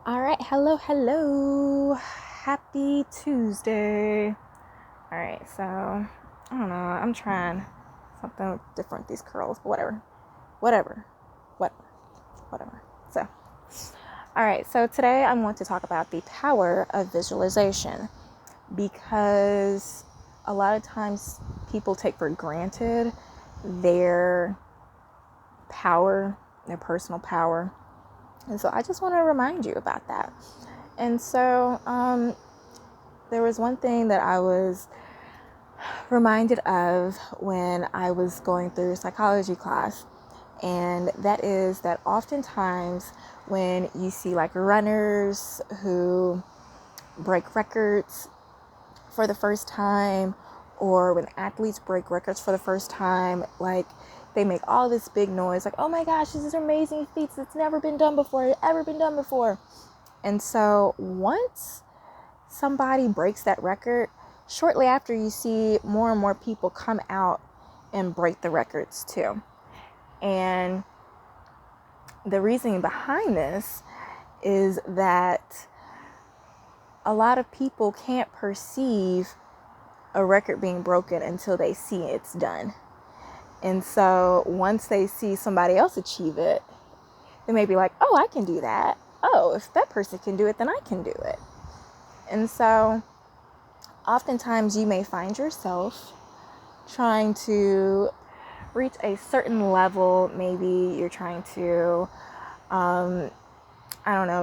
All right, hello. Happy Tuesday. All right, so I don't know. I'm trying something different with these curls, but whatever, what, whatever. So, all right, so today I'm going to talk about the power of visualization because a lot of times people take for granted their power, their personal power. And so I just want to remind you about that. And so there was one thing that I was reminded of when I was going through psychology class, and that is that oftentimes when you see like runners who break records for the first time, or when athletes break records for the first time, like they make all this big noise, like, oh my gosh, this is amazing feats, it's never been done before, ever been done before. And so once somebody breaks that record, shortly after you see more and more people come out and break the records too. And the reasoning behind this is that a lot of people can't perceive a record being broken until they see it's done. And so once they see somebody else achieve it, they may be like, oh, I can do that. Oh, if that person can do it, then I can do it. And so oftentimes you may find yourself trying to reach a certain level. Maybe you're trying to,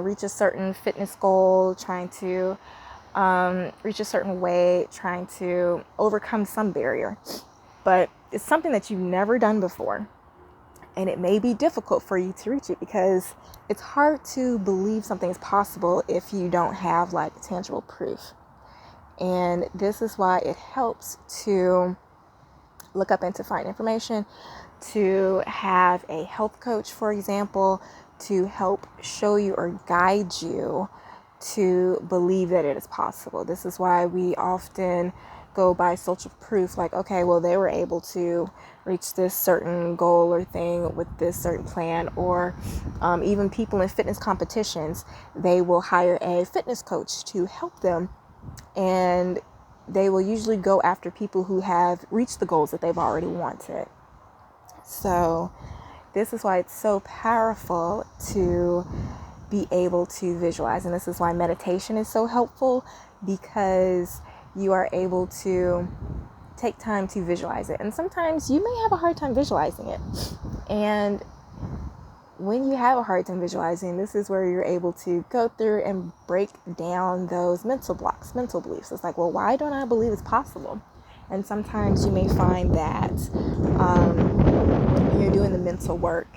reach a certain fitness goal, trying to reach a certain weight, trying to overcome some barrier. But it's something that you've never done before. And it may be difficult for you to reach it because it's hard to believe something is possible if you don't have like tangible proof. And this is why it helps to look up and to find information, to have a health coach, for example, to help show you or guide you to believe that it is possible. This is why we often go by social proof, like, okay, well, they were able to reach this certain goal or thing with this certain plan, or even people in fitness competitions, they will hire a fitness coach to help them, and they will usually go after people who have reached the goals that they've already wanted. So this is why it's so powerful to be able to visualize. And this is why meditation is so helpful, because you are able to take time to visualize it. And sometimes you may have a hard time visualizing it. And when you have a hard time visualizing, this is where you're able to go through and break down those mental blocks, mental beliefs. It's like, well, why don't I believe it's possible? And sometimes you may find that you're doing the mental work,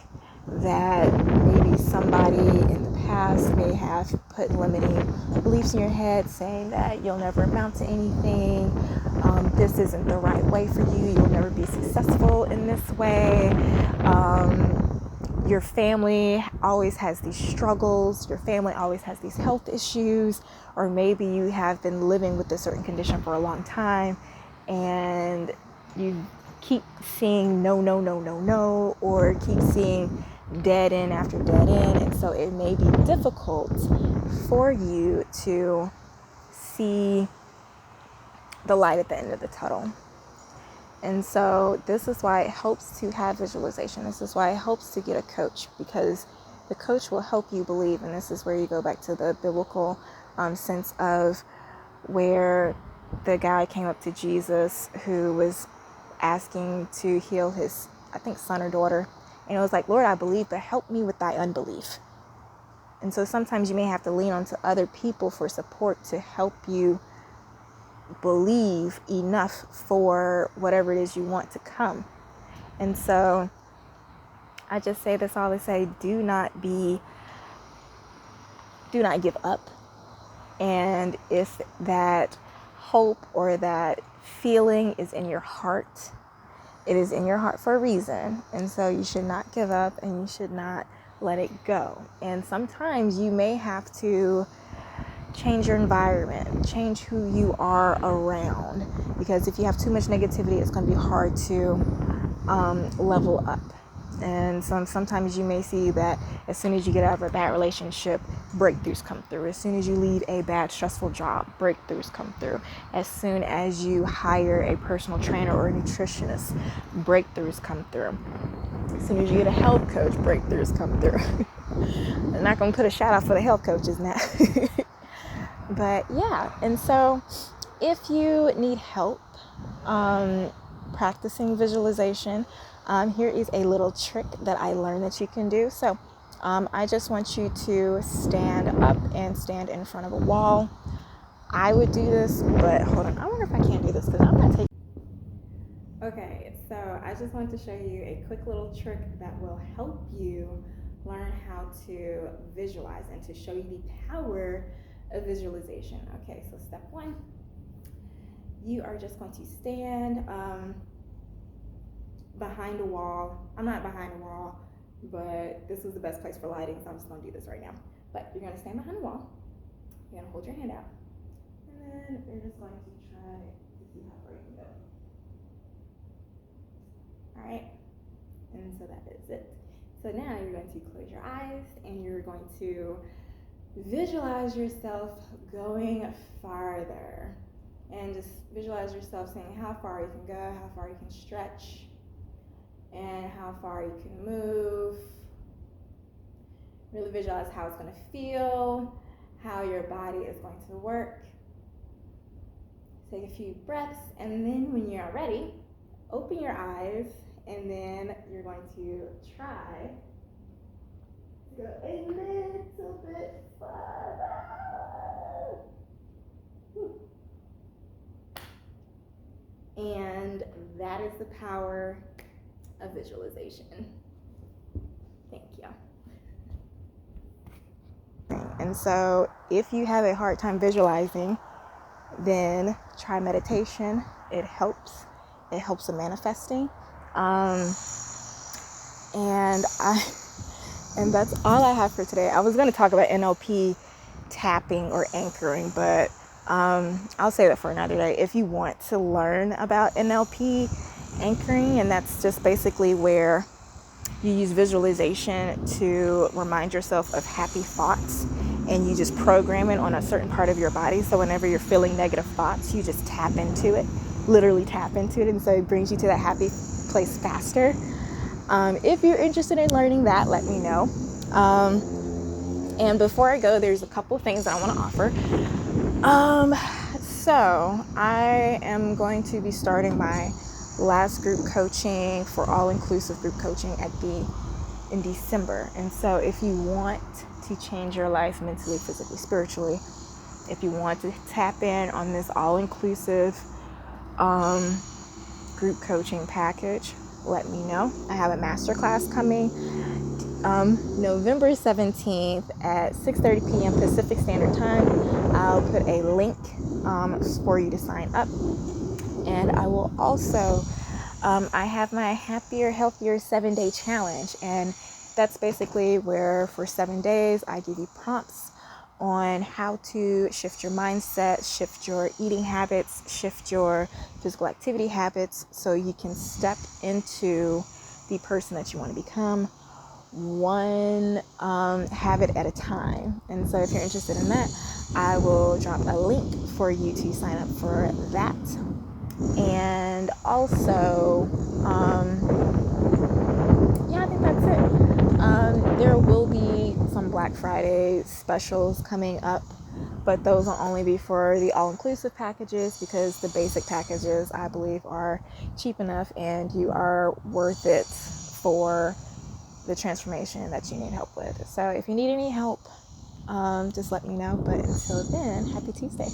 that maybe somebody in the past may have put limiting beliefs in your head, saying that you'll never amount to anything, this isn't the right way for you, you'll never be successful in this way, your family always has these struggles, your family always has these health issues, or maybe you have been living with a certain condition for a long time and you keep seeing no, or keep seeing dead end after dead end. And so it may be difficult for you to see the light at the end of the tunnel. And so this is why it helps to have visualization. This is why it helps to get a coach, because the coach will help you believe. And this is where you go back to the biblical sense of where the guy came up to Jesus who was asking to heal his, I think, son or daughter. And it was like, Lord, I believe, but help me with thy unbelief. And so sometimes you may have to lean onto other people for support to help you believe enough for whatever it is you want to come. And so I just say this all to say, do not give up. And if that hope or that feeling is in your heart, it is in your heart for a reason. And so you should not give up, and you should not let it go. And sometimes you may have to change your environment, change who you are around, because if you have too much negativity, it's going to be hard to level up. And sometimes you may see that as soon as you get out of a bad relationship, breakthroughs come through. As soon as you leave a bad, stressful job, breakthroughs come through. As soon as you hire a personal trainer or a nutritionist, breakthroughs come through. As soon as you get a health coach, breakthroughs come through. I'm not going to put a shout out for the health coaches now. But yeah, and so if you need help practicing visualization, here is a little trick that I learned that you can do. So I just want you to stand up and stand in front of a wall. I would do this, but hold on. I wonder if I can't do this because I'm not taking. Okay, so I just wanted to show you a quick little trick that will help you learn how to visualize and to show you the power of visualization. Okay, so step one, you are just going to stand behind a wall. I'm not behind a wall, but this is the best place for lighting, so I'm just going to do this right now. But you're going to stand behind a wall. You're going to hold your hand out, and then you're just going to try to see how far you can go. All right, and so that is it. So now you're going to close your eyes and you're going to visualize yourself going farther, and just visualize yourself saying how far you can go, how far you can stretch, and how far you can move. Really visualize how it's going to feel, how your body is going to work. Take a few breaths, and then when you're ready, open your eyes, and then you're going to try to go a little bit farther. And that is the power of visualization. Thank you. And so if you have a hard time visualizing, then try meditation. It helps with manifesting. And that's all I have for today. I was going to talk about NLP tapping or anchoring, but I'll save that for another day. If you want to learn about NLP anchoring, and that's just basically where you use visualization to remind yourself of happy thoughts, and you just program it on a certain part of your body. So whenever you're feeling negative thoughts, you just tap into it, literally tap into it, and so it brings you to that happy place faster. If you're interested in learning that, let me know. And before I go, there's a couple things that I want to offer. So I am going to be starting my last group coaching for all-inclusive group coaching in December. And so if you want to change your life mentally, physically, spiritually, if you want to tap in on this all-inclusive group coaching package, let me know. I have a Masterclass coming November 17th at 6:30 p.m. Pacific Standard Time. I'll put a link for you to sign up. And I will also, I have my Happier, Healthier 7-Day Challenge. And that's basically where for 7 days I give you prompts on how to shift your mindset, shift your eating habits, shift your physical activity habits, so you can step into the person that you want to become, one habit at a time. And so if you're interested in that, I will drop a link for you to sign up for that. And also, I think that's it. There will be some Black Friday specials coming up, but those will only be for the all-inclusive packages, because the basic packages, I believe, are cheap enough and you are worth it for the transformation that you need help with. So if you need any help, just let me know. But until then, happy Tuesday.